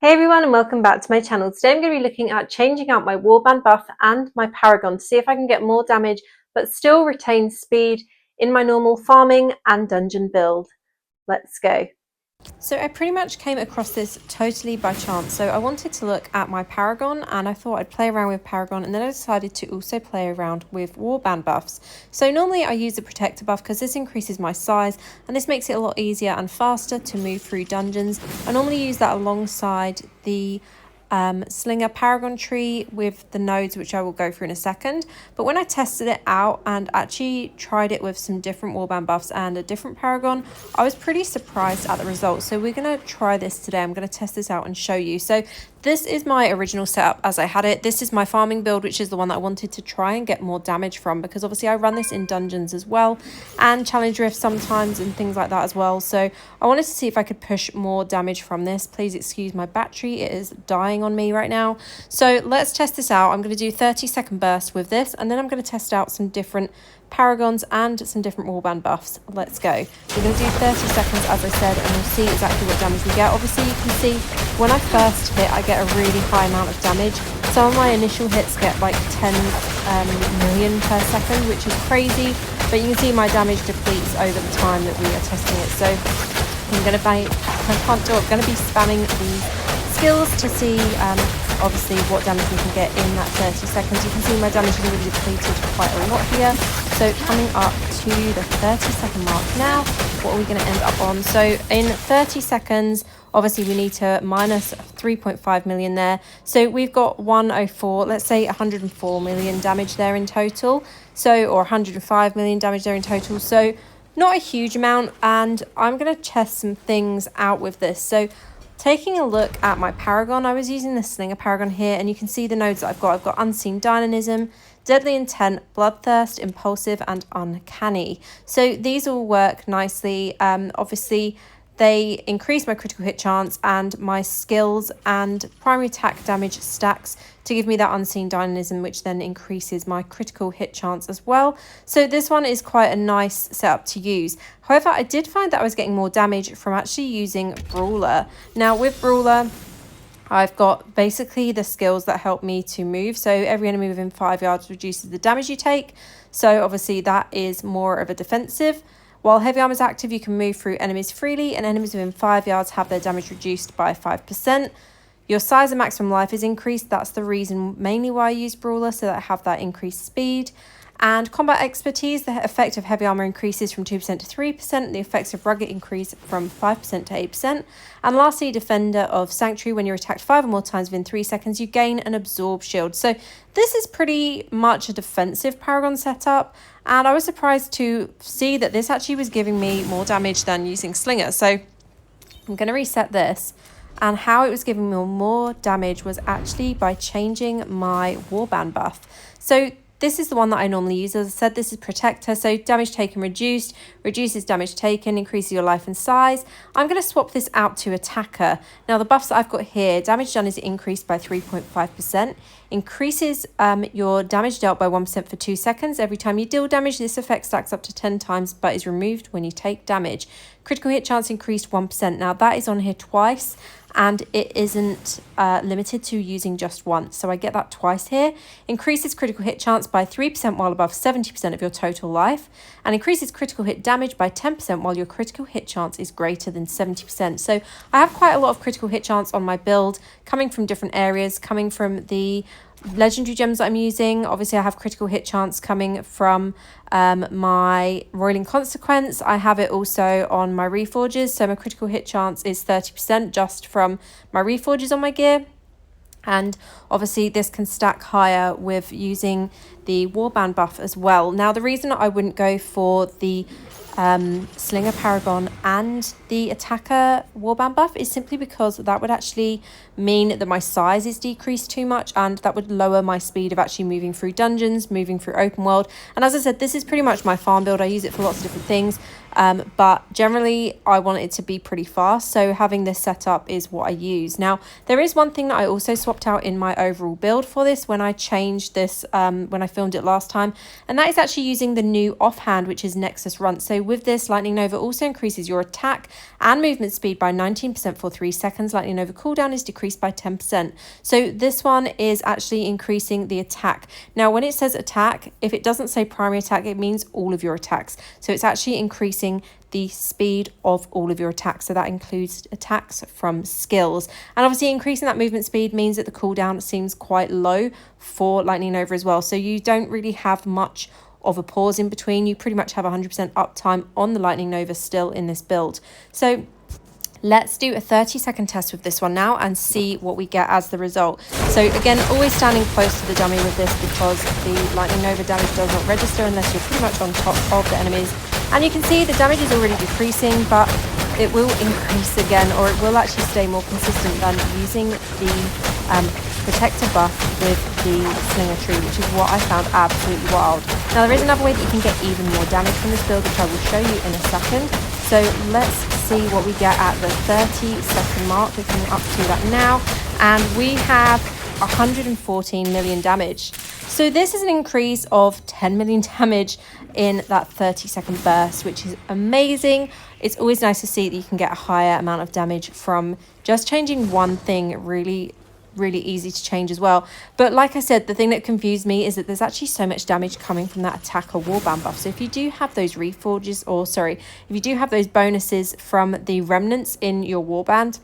Hey everyone and welcome back to my channel. Today I'm going to be looking at changing out my warband buff and my paragon to see if I can get more damage but still retain speed in my normal farming and dungeon build. Let's go. So I pretty much came across this totally by chance. So I wanted to look at my paragon and I thought I'd play around with paragon, and then I decided to also play around with warband buffs. So normally I use the protector buff because this increases my size and this makes it a lot easier and faster to move through dungeons. I normally use that alongside the slinger paragon tree with the nodes, which I will go through in a second. But when I tested it out and actually tried it with some different warband buffs and a different paragon, I was pretty surprised at the results. So we're going to try this today. I'm going to test this out and show you. So this is my original setup as I had it. This is my farming build, which is the one that I wanted to try and get more damage from, because obviously I run this in dungeons as well and challenge rifts sometimes and things like that as well. So I wanted to see if I could push more damage from this. Please excuse my battery, it is dying on me right now. So let's test this out. I'm going to do 30-second burst with this, and then I'm going to test out some different paragons and some different warband buffs. Let's go. We're going to do 30 seconds as I said, and we'll see exactly what damage we get. Obviously you can see when I first hit I get a really high amount of damage. Some of my initial hits get like 10 million per second, which is crazy, but you can see my damage depletes over the time that we are testing it. So I'm going to be spamming these skills to see obviously what damage we can get in that 30 seconds. You can see my damage is already depleted quite a lot here. So coming up to the 30-second mark now, what are we going to end up on? So in 30 seconds, obviously we need to minus 3.5 million there. So we've got 104, let's say 104 million damage there in total. So, or 105 million damage there in total. So not a huge amount, and I'm going to test some things out with this. So taking a look at my paragon, I was using the slinger paragon here, and you can see the nodes that I've got. I've got unseen dynamism, deadly intent, bloodthirst, impulsive, and uncanny. So these all work nicely. Obviously they increase my critical hit chance and my skills and primary attack damage stacks to give me that unseen dynamism, which then increases my critical hit chance as well. So this one is quite a nice setup to use. However, I did find that I was getting more damage from actually using Brawler. Now with Brawler, I've got basically the skills that help me to move. So every enemy within 5 yards reduces the damage you take. So obviously that is more of a defensive. While heavy armor is active, you can move through enemies freely, and enemies within 5 yards have their damage reduced by 5%. Your size and maximum life is increased. That's the reason mainly why I use Brawler, so that I have that increased speed. And combat expertise, the effect of heavy armor increases from 2% to 3%. The effects of rugged increase from 5% to 8%. And lastly, defender of sanctuary, when you're attacked 5 or more times within 3 seconds, you gain an absorb shield. So this is pretty much a defensive paragon setup. And I was surprised to see that this actually was giving me more damage than using slinger. So I'm going to reset this. And how it was giving me more damage was actually by changing my warband buff. So this is the one that I normally use. As I said, this is Protector. So damage taken reduced, reduces damage taken, increases your life and size. I'm going to swap this out to Attacker. Now the buffs that I've got here, damage done is increased by 3.5%. Increases your damage dealt by 1% for 2 seconds. Every time you deal damage, this effect stacks up to 10 times but is removed when you take damage. Critical hit chance increased 1%. Now that is on here twice, and it isn't limited to using just once. So I get that twice here. Increases critical hit chance by 3% while above 70% of your total life, and increases critical hit damage by 10% while your critical hit chance is greater than 70%. So I have quite a lot of critical hit chance on my build, coming from different areas, coming from the legendary gems that I'm using. Obviously I have critical hit chance coming from my Roiling Consequence. I have it also on my Reforges, so my critical hit chance is 30% just from my Reforges on my gear. And obviously this can stack higher with using the warband buff as well. Now the reason I wouldn't go for the slinger paragon and the attacker warband buff is simply because that would actually mean that my size is decreased too much, and that would lower my speed of actually moving through dungeons, moving through open world. And as I said, this is pretty much my farm build. I use it for lots of different things, but generally I want it to be pretty fast, so having this set up is what I use. Now there is one thing that I also swapped out in my overall build for this when I changed this, when I filmed it last time, and that is actually using the new offhand, which is Nexus Runt. So with this, Lightning Nova also increases your attack and movement speed by 19% for 3 seconds. Lightning Nova cooldown is decreased by 10%. So this one is actually increasing the attack. Now, when it says attack, if it doesn't say primary attack, it means all of your attacks. So it's actually increasing the speed of all of your attacks. So that includes attacks from skills. And obviously increasing that movement speed means that the cooldown seems quite low for Lightning Nova as well. So you don't really have much of a pause in between. You pretty much have 100% uptime on the Lightning Nova still in this build. So let's do a 30-second test with this one now and see what we get as the result. So again, always standing close to the dummy with this, because the Lightning Nova damage does not register unless you're pretty much on top of the enemies. And you can see the damage is already decreasing, but it will increase again, or it will actually stay more consistent than using the protector buff with the Slinger Tree, which is what I found absolutely wild. Now, there is another way that you can get even more damage from this build, which I will show you in a second. So let's see what we get at the 30-second mark. We're coming up to that now, and we have 114 million damage. So this is an increase of 10 million damage in that 30-second burst, which is amazing. It's always nice to see that you can get a higher amount of damage from just changing one thing. Really easy to change as well. But like I said, the thing that confused me is that there's actually so much damage coming from that attacker warband buff. So if you do have those reforges, or sorry, if you do have those bonuses from the remnants in your warband,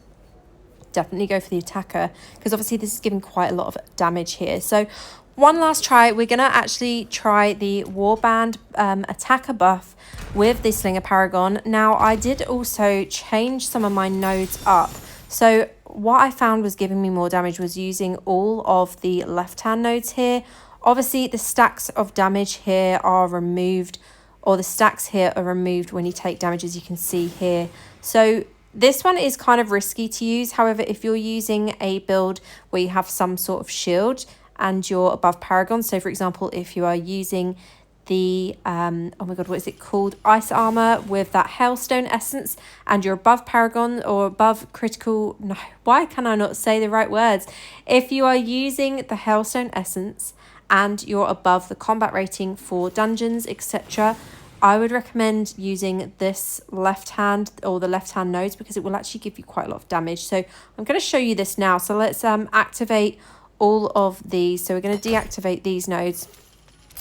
definitely go for the attacker, because obviously this is giving quite a lot of damage here. So one last try, we're going to actually try the warband attacker buff with the Slinger Paragon. Now, I did also change some of my nodes up. So what I found was giving me more damage was using all of the left-hand nodes here. Obviously, the stacks of damage here are removed, or the stacks here are removed when you take damage, as you can see here. So this one is kind of risky to use. However, if you're using a build where you have some sort of shield and you're above Paragon, so for example, if you are using the oh my god, what is it called, ice armor with that hailstone essence, and you're above Paragon or above critical, no, why can I not say the right words? If you are using the hailstone essence and you're above the combat rating for dungeons, etc., I would recommend using this left hand, or the left hand nodes, because it will actually give you quite a lot of damage. So I'm going to show you this now. So let's activate all of these. So we're going to deactivate these nodes.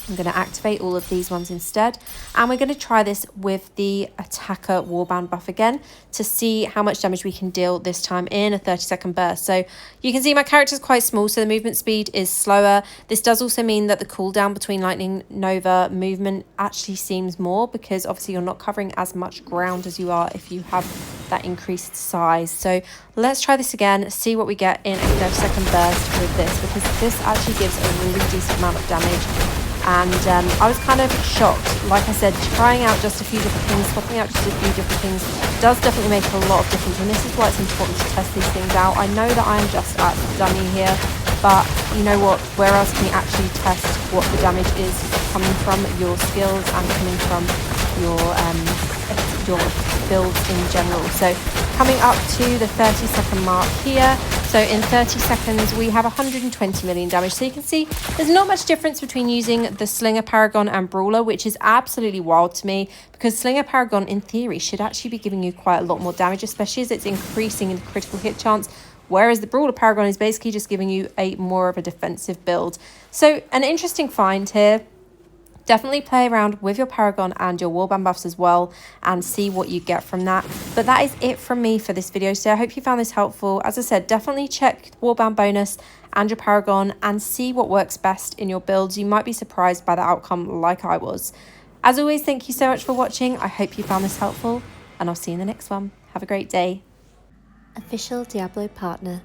I'm going to activate all of these ones instead, and we're going to try this with the attacker warband buff again to see how much damage we can deal this time in a 30-second burst. So you can see my character is quite small, so the movement speed is slower. This does also mean that the cooldown between Lightning Nova movement actually seems more, because obviously you're not covering as much ground as you are if you have that increased size. So let's try this again, see what we get in a 30-second burst with this, because this actually gives a really decent amount of damage. And I was kind of shocked. Like I said, trying out just a few different things, swapping out just a few different things does definitely make a lot of difference. And this is why it's important to test these things out. I know that I am just at dummy here, but you know what? Where else can you actually test what the damage is coming from your skills and coming from your builds in general? So coming up to the 30-second mark here. So in 30 seconds, we have 120 million damage. So you can see there's not much difference between using the Slinger Paragon and Brawler, which is absolutely wild to me, because Slinger Paragon, in theory, should actually be giving you quite a lot more damage, especially as it's increasing in the critical hit chance, whereas the Brawler Paragon is basically just giving you a more of a defensive build. So an interesting find here. Definitely play around with your Paragon and your warband buffs as well and see what you get from that. But that is it from me for this video today. I hope you found this helpful. As I said, definitely check the warband bonus and your Paragon and see what works best in your builds. You might be surprised by the outcome like I was. As always, thank you so much for watching. I hope you found this helpful, and I'll see you in the next one. Have a great day. Official Diablo partner.